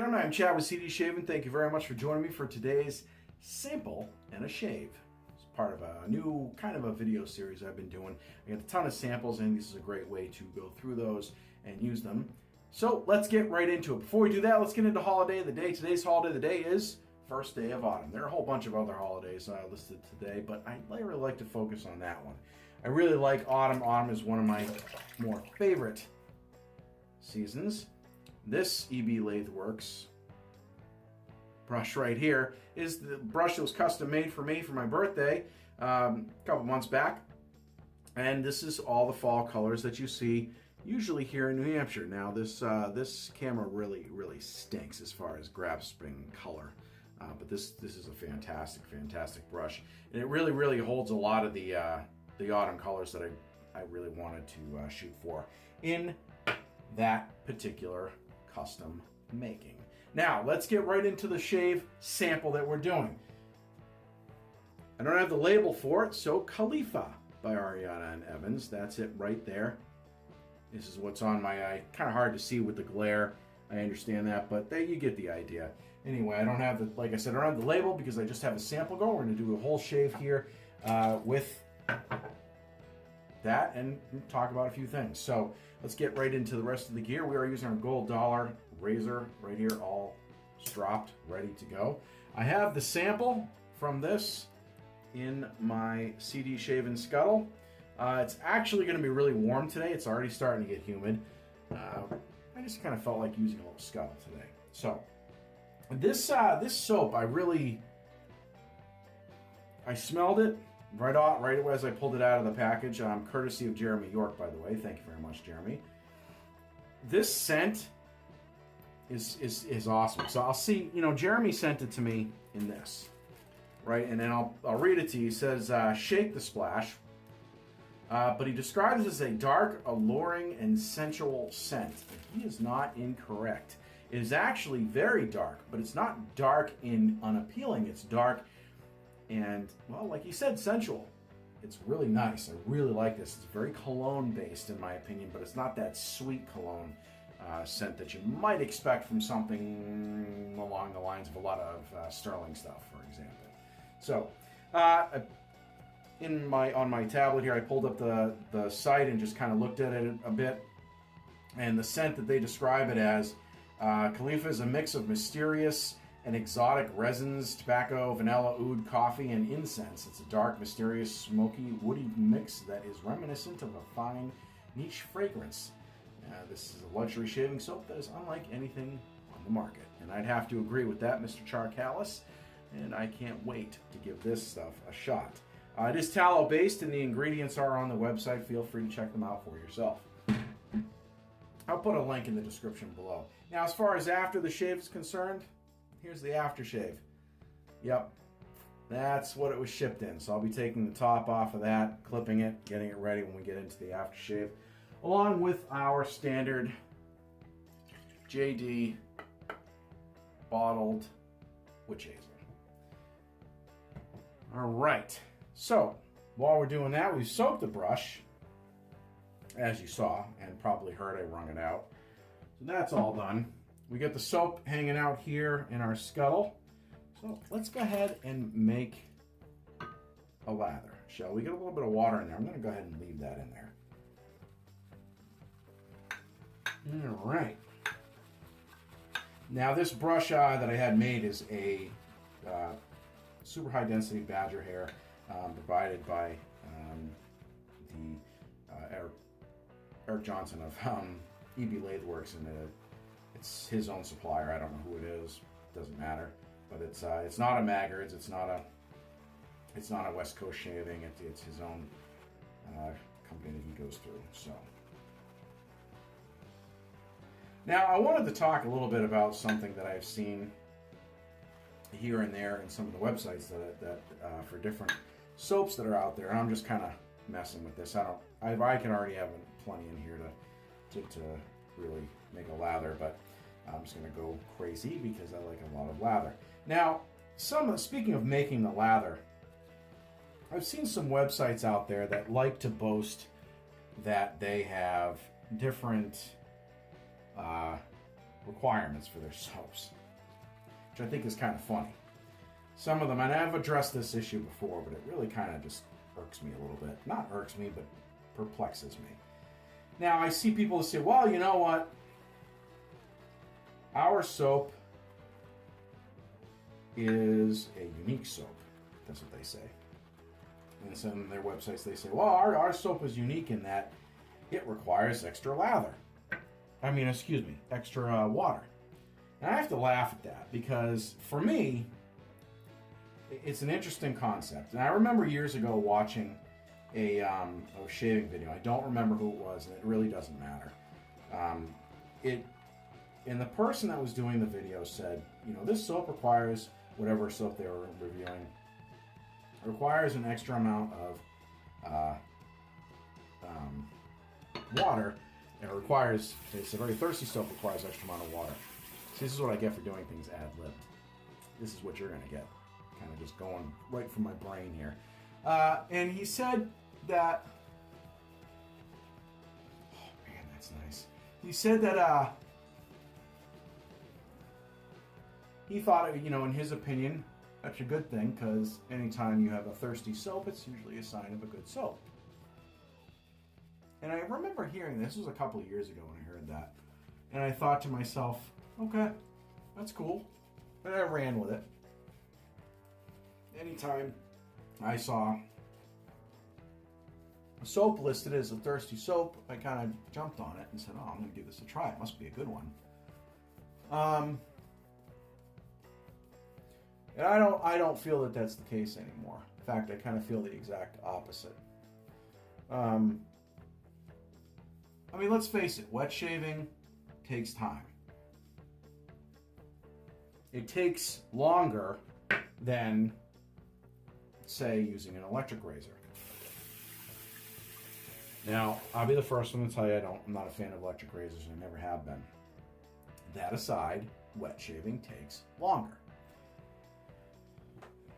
afternoon. I'm Chad with CD Shaving. Thank you very much for joining me for today's sample and a shave. It's part of a new kind of a video series I've been doing. I got a ton of samples and this is a great way to go through those and use them. So let's get right into it. Before we do that, let's get into holiday of the day. Today's holiday of the day is first day of autumn. There are a whole bunch of other holidays listed today, but I really like to focus on that one. I really like autumn. Autumn is one of my more favorite seasons. This EB Latheworks brush right here is the brush that was custom made for me for my birthday a couple months back. And this is all the fall colors that you see usually here in New Hampshire. Now this camera really stinks as far as grasping color. But this is a fantastic brush. And it really holds a lot of the autumn colors that I really wanted to shoot for in that particular custom making. Now, let's get right into the shave sample that we're doing. I don't have the label for it, so Khalifa by Ariana Evans. That's it right there. This is what's on my eye. Kind of hard to see with the glare. I understand that, but there you get the idea. Anyway, I don't have the, like I said, I don't have the label because I just have a sample going. We're going to do a whole shave here with that and talk about a few things. So let's get right into the rest of the gear. We are using our gold dollar razor right here, all stropped, ready to go. I have the sample from this in my CD Shaving Scuttle. It's actually going to be really warm today. It's already starting to get humid. I just kind of felt like using a little scuttle today. So this soap, I smelled it right away as I pulled it out of the package. Courtesy of Jeremy York, by the way. Thank you very much, Jeremy. This scent is awesome. So I'll see, Jeremy sent it to me in this, right? And then I'll read it to you. He says, shake the splash. But he describes it as a dark, alluring, and sensual scent. He is not incorrect. It is actually very dark, but it's not dark and unappealing. It's dark and, well, like he said, sensual. It's really nice. I really like this. It's very cologne-based, in my opinion, but it's not that sweet cologne scent that you might expect from something along the lines of a lot of Sterling stuff, for example. So, on my tablet here, I pulled up the site and just kind of looked at it a bit. And the scent that they describe it as, Khalifa is a mix of mysterious and exotic resins, tobacco, vanilla, oud, coffee, and incense. It's a dark, mysterious, smoky, woody mix that is reminiscent of a fine, niche fragrance. This is a luxury shaving soap that is unlike anything on the market. And I'd have to agree with that, Mr. Charcalis. And I can't wait to give this stuff a shot. It is tallow based and the ingredients are on the website. Feel free to check them out for yourself. I'll put a link in the description below. Now, as far as after the shave is concerned, here's the aftershave. Yep, that's what it was shipped in. So I'll be taking the top off of that, clipping it, getting it ready when we get into the aftershave, along with our standard JD bottled witch hazel. All right. So, while we're doing that, we've soaked the brush, as you saw, and probably heard I wrung it out. So that's all done. We got the soap hanging out here in our scuttle. So let's go ahead and make a lather, shall we? Get a little bit of water in there. I'm going to go ahead and leave that in there. All right. Now this brush that I had made is a super high density badger hair. Provided by Eric Johnson of EB Latheworks, and it's his own supplier. I don't know who it is. Doesn't matter. But it's not a Maggards. It's not a West Coast shaving. It's his own company that he goes through. So now I wanted to talk a little bit about something that I've seen here and there in some of the websites that for different soaps that are out there, and I'm just kind of messing with this. I can already have plenty in here to really make a lather, but I'm just going to go crazy because I like a lot of lather. Now, speaking of making the lather, I've seen some websites out there that like to boast that they have different requirements for their soaps. which I think is kind of funny. Some of them, and I've addressed this issue before, but it really kind of just irks me a little bit. Not irks me, but perplexes me. Now, I see people say, well, you know what? Our soap is a unique soap. That's what they say. And so on their websites, they say, well, our soap is unique in that it requires extra lather. Extra water. And I have to laugh at that because for me, it's an interesting concept. And I remember years ago watching a shaving video. I don't remember who it was, and it really doesn't matter. And the person that was doing the video said, you know, this soap requires, whatever soap they were reviewing, requires an extra amount of water. It requires, it's a very thirsty soap, requires extra amount of water. See, this is what I get for doing things ad-libbed. This is what you're going to get. Kind of just going right from my brain here. And he said that, oh man, that's nice. He said that he thought, you know, in his opinion, that's a good thing because anytime you have a thirsty soap, it's usually a sign of a good soap. And I remember hearing this was a couple of years ago when I heard that. And I thought to myself, okay, that's cool. And I ran with it. Anytime I saw a soap listed as a thirsty soap, I kind of jumped on it and said, oh, I'm going to give this a try. It must be a good one. And I don't feel that that's the case anymore. In fact, I kind of feel the exact opposite. I mean, let's face it, wet shaving takes time. It takes longer than, say, using an electric razor. Now, I'll be the first one to tell you I'm not a fan of electric razors, and I never have been. That aside, wet shaving takes longer.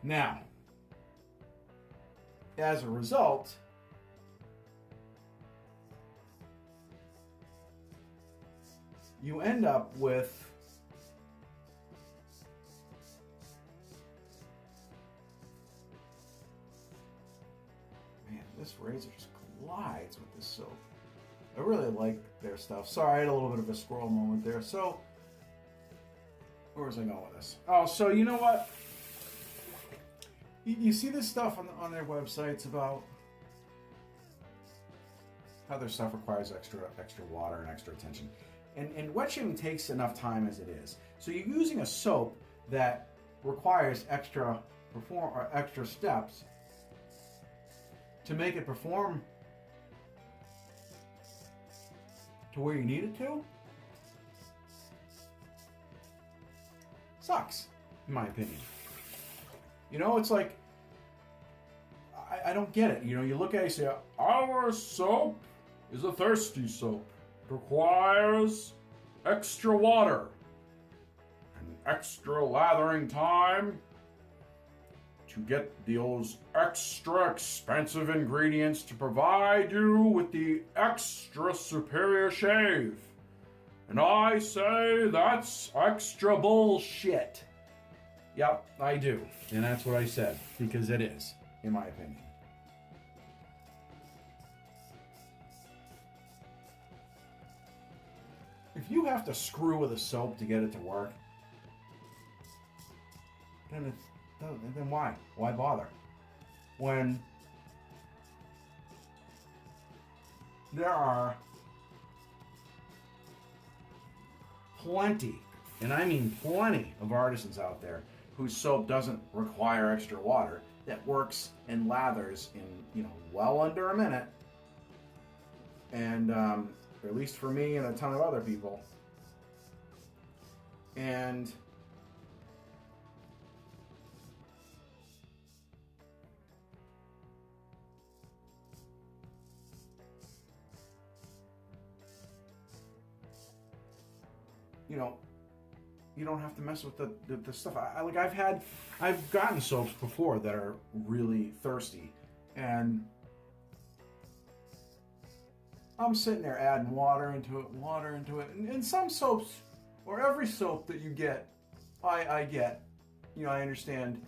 Now, as a result, you end up with this razor just glides with this soap. I really like their stuff. Sorry, I had a little bit of a squirrel moment there. So, where was I going with this? Oh, so you know what? You see this stuff on their websites about how their stuff requires extra water and extra attention. And wet shaving takes enough time as it is. So you're using a soap that requires extra steps to make it perform to where you need it to. Sucks, in my opinion. You know, it's like, I don't get it. You know, you look at it and say, our soap is a thirsty soap. It requires extra water and extra lathering time to get those extra expensive ingredients to provide you with the extra superior shave. And I say that's extra bullshit. Yep, I do. And that's what I said, because it is, in my opinion. If you have to screw with a soap to get it to work, then why? Why bother? When there are plenty, and I mean plenty, of artisans out there whose soap doesn't require extra water, that works and lathers in, you know, well under a minute, and at least for me and a ton of other people. And you know, you don't have to mess with the stuff. I've gotten soaps before that are really thirsty, and I'm sitting there adding water into it, and some soaps, or every soap that you get I get, I understand,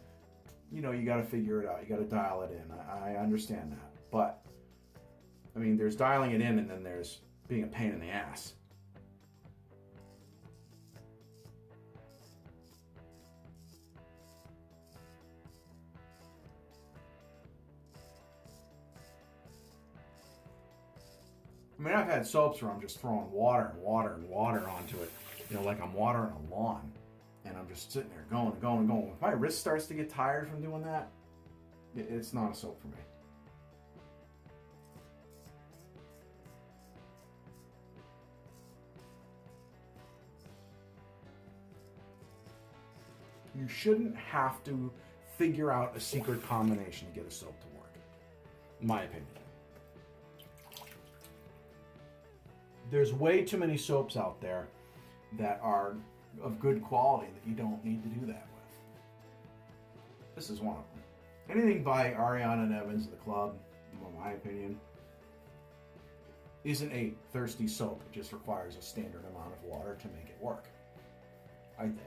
you got to figure it out. You got to dial it in. I understand that. But, I mean, there's dialing it in and then there's being a pain in the ass. I mean, I've had soaps where I'm just throwing water and water and water onto it, like I'm watering a lawn. And I'm just sitting there going and going and going. If my wrist starts to get tired from doing that, it's not a soap for me. You shouldn't have to figure out a secret combination to get a soap to work, in my opinion. There's way too many soaps out there that are of good quality that you don't need to do that with. This is one of them. Anything by Ariana Evans, the club, in my opinion, isn't a thirsty soap. It just requires a standard amount of water to make it work, I think.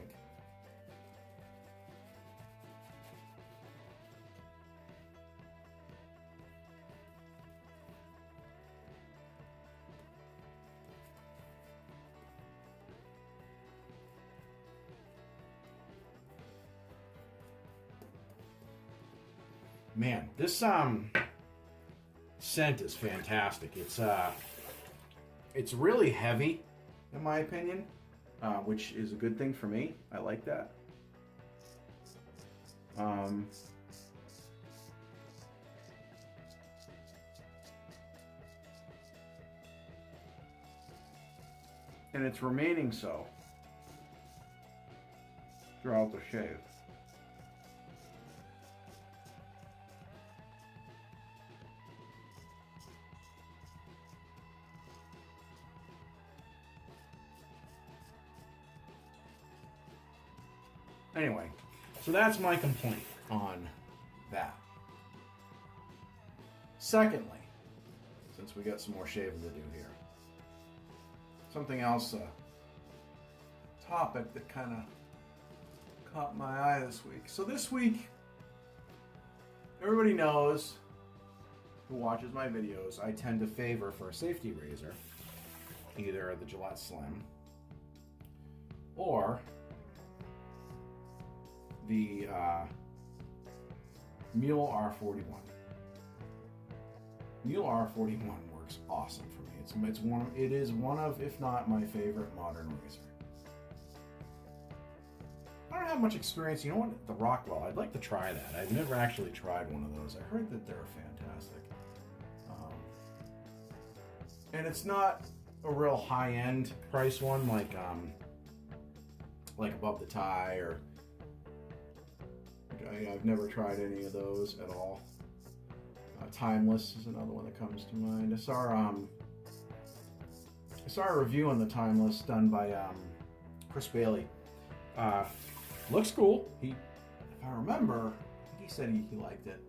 Man, this scent is fantastic. It's really heavy, in my opinion, which is a good thing for me. I like that. And it's remaining so throughout the shave. Anyway, so that's my complaint on that. Secondly, since we got some more shaving to do here, something else, topic that kind of caught my eye this week. So this week, everybody knows who watches my videos, I tend to favor for a safety razor either the Gillette Slim or the Mule R41. Mule R41 works awesome for me. It is one of, if not my favorite modern razor. I don't have much experience. You know what? The Rockwell. I'd like to try that. I've never actually tried one of those. I heard that they're fantastic. And it's not a real high-end price one like Above the Tie or I've never tried any of those at all. Timeless is another one that comes to mind. I saw a review on the Timeless done by Chris Bailey. Looks cool. If I remember, I think he said he liked it.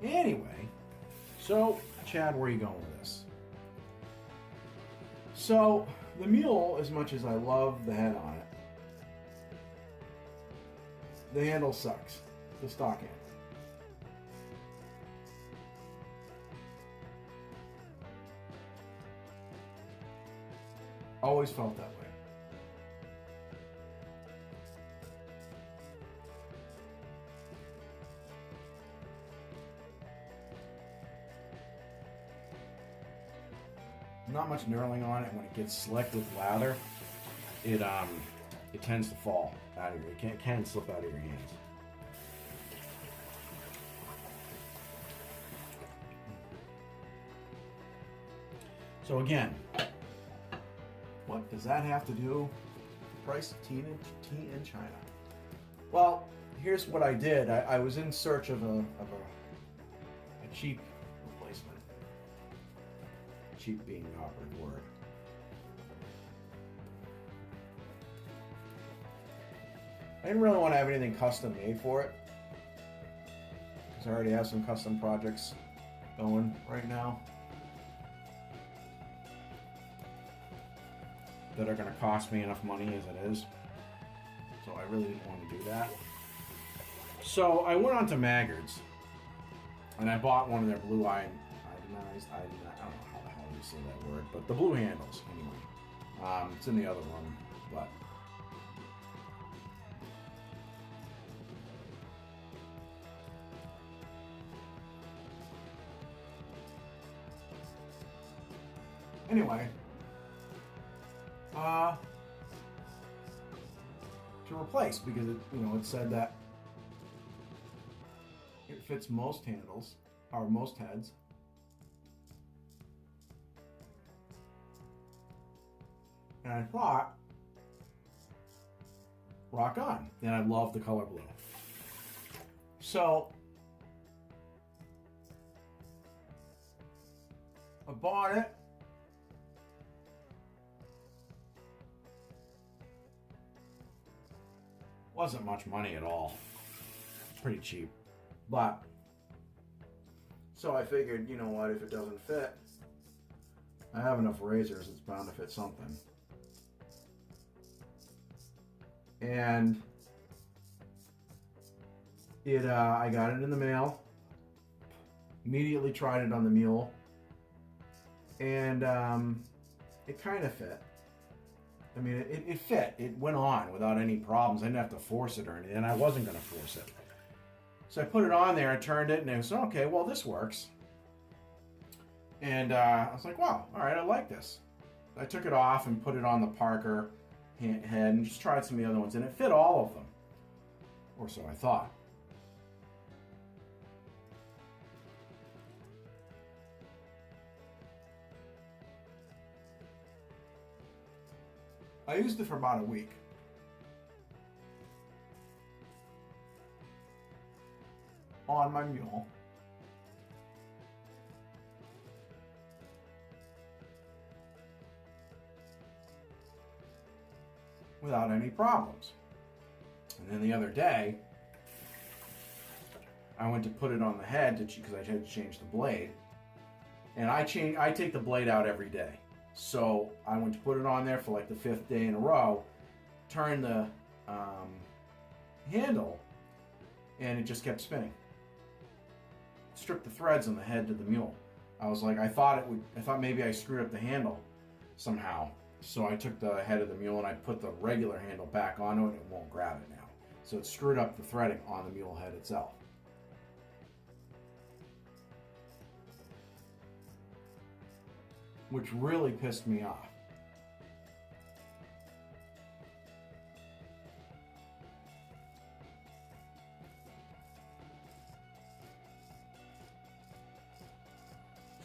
Anyway, so Chad, where are you going with this? So the Mule, as much as I love the head on it, the handle sucks. The stock handle. Always felt that way. Not much knurling on it. When it gets slick with lather, it tends to fall out of your. It can slip out of your hands. So again, what does that have to do with the price of tea in China? Well, here's what I did. I was in search of a cheap replacement. Cheap being the operative word. I didn't really want to have anything custom made for it, because I already have some custom projects going right now that are going to cost me enough money as it is. So I really didn't want to do that. So I went on to Maggard's and I bought one of their blue ionized, I don't know how the hell you say that word, but the blue handles anyway. It's in the other room, but anyway, to replace, because it, it said that it fits most handles, or most heads. And I thought, rock on. And I love the color blue. So I bought it. Wasn't much money at all. Pretty cheap. But, so I figured, you know what, if it doesn't fit, I have enough razors, it's bound to fit something. And I got it in the mail, immediately tried it on the mule, and it kind of fit. I mean, it fit. It went on without any problems. I didn't have to force it or anything, and I wasn't going to force it. So I put it on there, I turned it, and I was okay, well, this works. And I was like, wow, all right, I like this. I took it off and put it on the Parker head and just tried some of the other ones, and it fit all of them. Or so I thought. I used it for about a week. On my mule. Without any problems. And then the other day, I went to put it on the head because I had to change the blade. And I take the blade out every day. So I went to put it on there for like the 5th day in a row, turn the handle, and it just kept spinning. Stripped the threads on the head to the mule. I was like, I thought maybe I screwed up the handle somehow. So I took the head of the mule and I put the regular handle back onto it and it won't grab it now. So it screwed up the threading on the mule head itself. Which really pissed me off.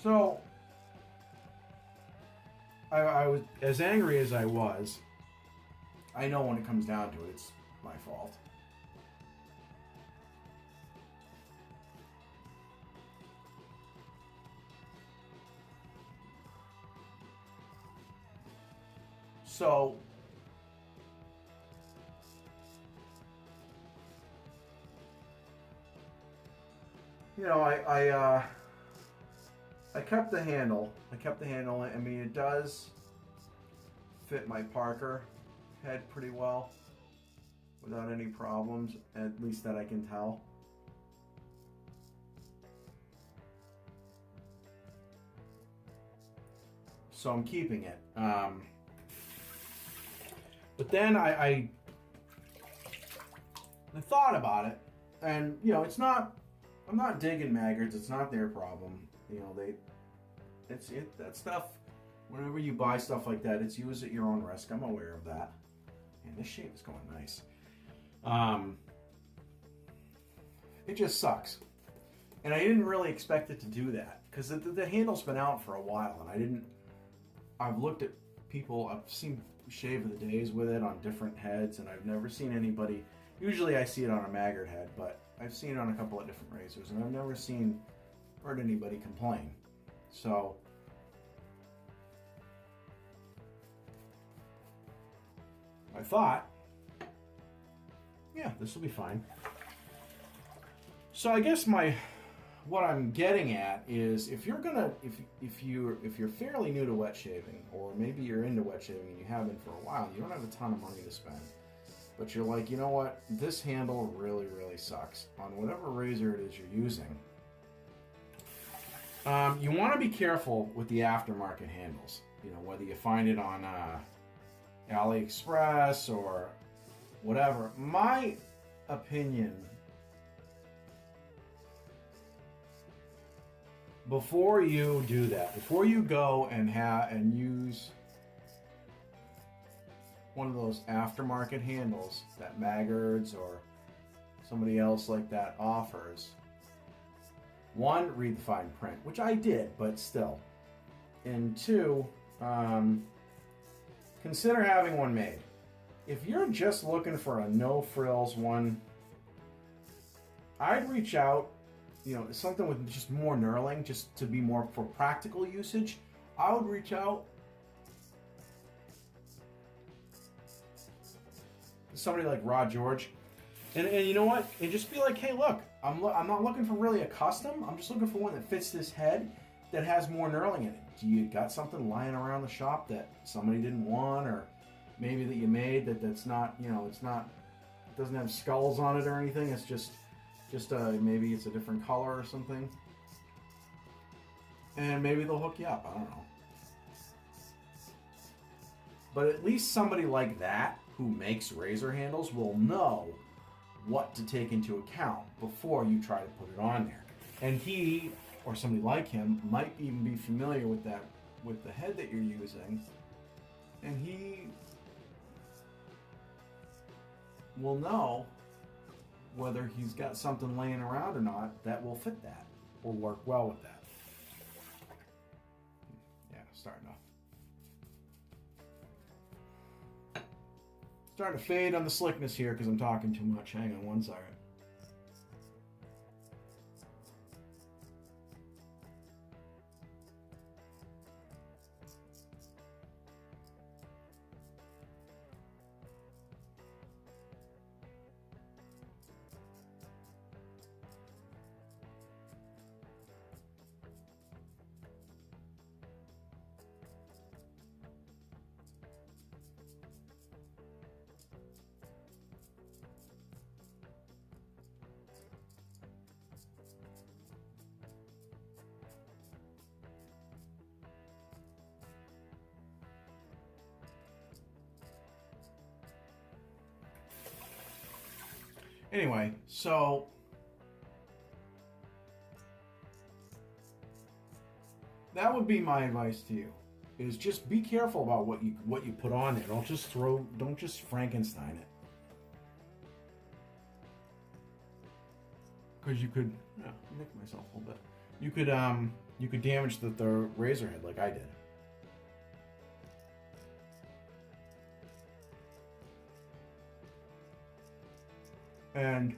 So I was as angry as I was. I know when it comes down to it, it's my fault. So I kept the handle. I mean, it does fit my Parker head pretty well without any problems, at least that I can tell. So I'm keeping it. But then I thought about it, and it's not. I'm not digging Maggard's. It's not their problem. That stuff. Whenever you buy stuff like that, it's use at your own risk. I'm aware of that. And this shape is going nice. It just sucks, and I didn't really expect it to do that because the handle's been out for a while, and I've looked at people. I've seen shave of the days with it on different heads, and I've never seen anybody. Usually I see it on a Maggard head, but I've seen it on a couple of different razors, and I've never heard anybody complain. So I thought, Yeah, this will be fine. So I guess what I'm getting at is if you're fairly new to wet shaving, or maybe you're into wet shaving and you have been for a while, you don't have a ton of money to spend, but you're like, you know what, this handle really, really sucks on whatever razor it is you're using. You want to be careful with the aftermarket handles. You know, whether you find it on AliExpress or whatever. My opinion, before you do that, before you go and use one of those aftermarket handles that Maggards or somebody else like that offers, one, read the fine print, which I did, but still. And two, consider having one made. If you're just looking for a no-frills one, I'd reach out, you know, something with just more knurling, just to be more for practical usage. I would reach out to somebody like Rod George, and you know what? And just be like, hey, look, I'm not looking for really a custom. I'm just looking for one that fits this head, that has more knurling in it. Do you got something lying around the shop that somebody didn't want, or maybe that you made that's not, you know, it doesn't have skulls on it or anything. It's just maybe it's a different color or something. And maybe they'll hook you up. I don't know. But at least somebody like that who makes razor handles will know what to take into account before you try to put it on there. And he, or somebody like him, might even be familiar with the head that you're using, and he will know whether he's got something laying around or not that will fit that or work well with that. Yeah, starting to fade on the slickness here because I'm talking too much. Hang on one second. Anyway, so that would be my advice to you, is just be careful about what you put on there. Don't just Frankenstein it. Because you could nick myself a little bit. You could damage the razor head like I did. And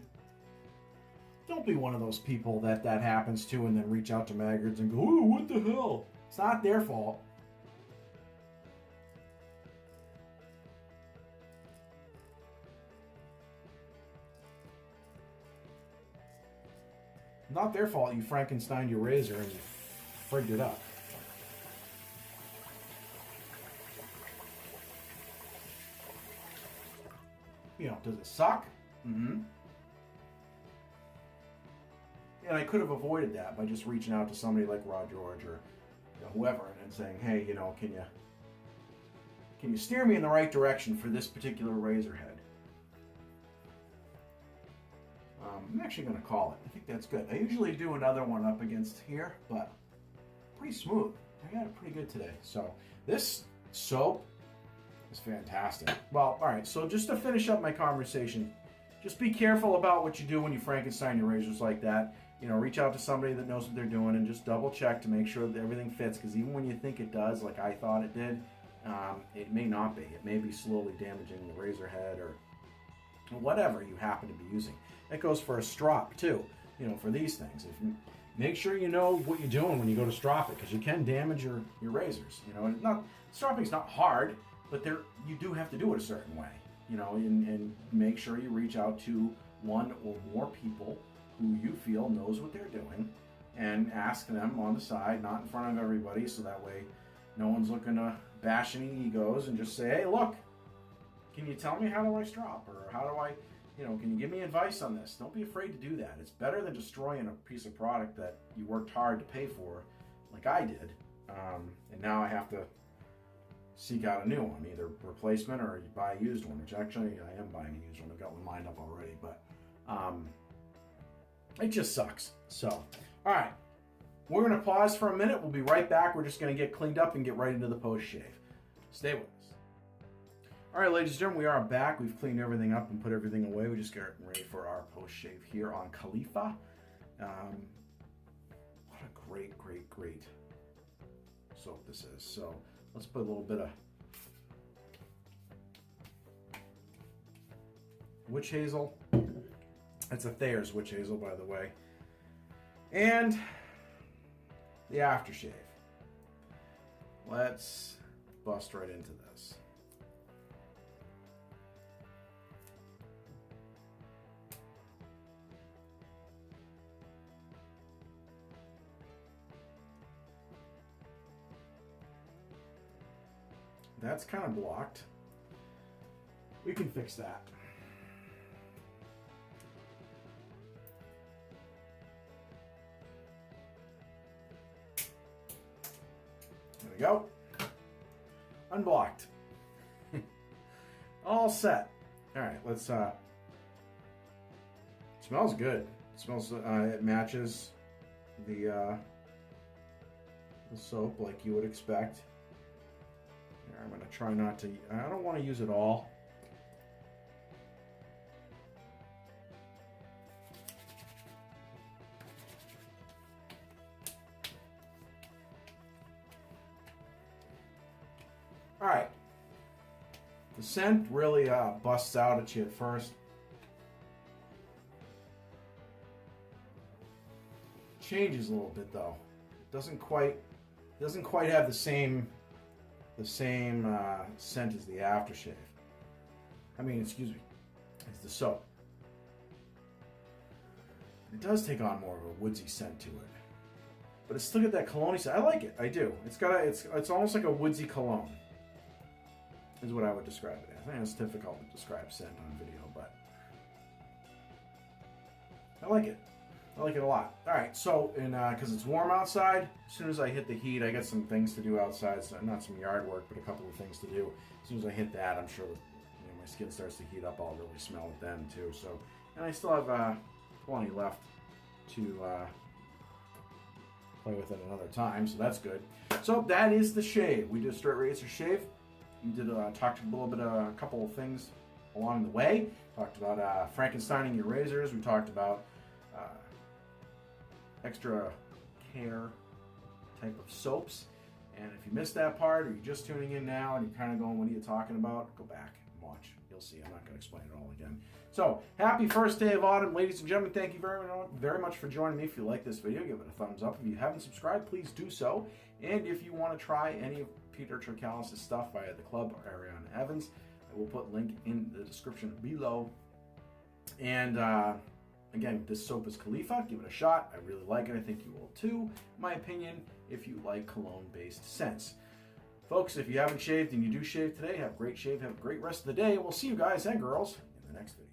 don't be one of those people that happens to and then reach out to Maggards and go, "Oh, what the hell?" It's not their fault. Not their fault you Frankensteined your razor and you frigged it up. You know, does it suck? Mm-hmm. And I could have avoided that by just reaching out to somebody like Rod George or whoever and saying, hey, you know, can you steer me in the right direction for this particular razor head? I'm actually going to call it. I think that's good. I usually do another one up against here, but pretty smooth. I got it pretty good today. So this soap is fantastic. Well, all right, so just to finish up my conversation, just be careful about what you do when you Frankenstein your razors like that. You know, reach out to somebody that knows what they're doing and just double check to make sure that everything fits, because even when you think it does, like I thought it did, it may not be. It may be slowly damaging the razor head or whatever you happen to be using. That goes for a strop too, you know, for these things. Make sure you know what you're doing when you go to strop it, because you can damage your razors. You know, and stropping's not hard, but you do have to do it a certain way. you know, and make sure you reach out to one or more people who you feel knows what they're doing, and ask them on the side, not in front of everybody, so that way no one's looking to bash any egos, and just say, hey, look, can you tell me how to ice drop, or how do I, you know, can you give me advice on this? Don't be afraid to do that. It's better than destroying a piece of product that you worked hard to pay for, like I did, and now I have to seek out a new one, either replacement or you buy a used one, which actually I am buying a used one. I've got one lined up already, but it just sucks. So, all right, we're going to pause for a minute. We'll be right back. We're just going to get cleaned up and get right into the post-shave. Stay with us. All right, ladies and gentlemen, we are back. We've cleaned everything up and put everything away. We just got ready for our post-shave here on Khalifa. What a great, great, great soap this is. So let's put a little bit of witch hazel. That's a Thayer's witch hazel, by the way. And the aftershave. Let's bust right into this. That's kind of blocked. We can fix that. There we go. Unblocked. All set. All right, let's smells good. It smells it matches the soap like you would expect. Here, I'm going to try not to, I don't want to use it all. All right, the scent really busts out at you at first. Changes a little bit though. It doesn't quite have the same scent as the aftershave. I mean, excuse me, as the soap. It does take on more of a woodsy scent to it, but it's still got that cologne scent. I like it. I do. It's almost like a woodsy cologne. Is what I would describe it as. I think it's difficult to describe scent on video, but I like it. I like it a lot. All right, so because it's warm outside, as soon as I hit the heat, I got some things to do outside. So not some yard work, but a couple of things to do. As soon as I hit that, I'm sure that, my skin starts to heat up. I'll really smell it then too. So, and I still have plenty left to play with it another time. So that's good. So that is the shave. We did a straight razor shave. We did talked a little bit a couple of things along the way. Talked about Frankensteining your razors. We talked about extra care type of soaps. And if you missed that part, or you're just tuning in now and you're kind of going, what are you talking about? Go back and watch. You'll see. I'm not going to explain it all again. So, happy first day of autumn, ladies and gentlemen. Thank you very much for joining me. If you like this video, give it a thumbs up. If you haven't subscribed, please do so. And if you want to try any of Peter Tricalis's stuff via the club, Ariana Evans, I will put a link in the description below. And again, this soap is Khalifa. Give it a shot. I really like it. I think you will too, in my opinion, if you like cologne-based scents. Folks, if you haven't shaved and you do shave today, have a great shave. Have a great rest of the day. We'll see you guys and girls in the next video.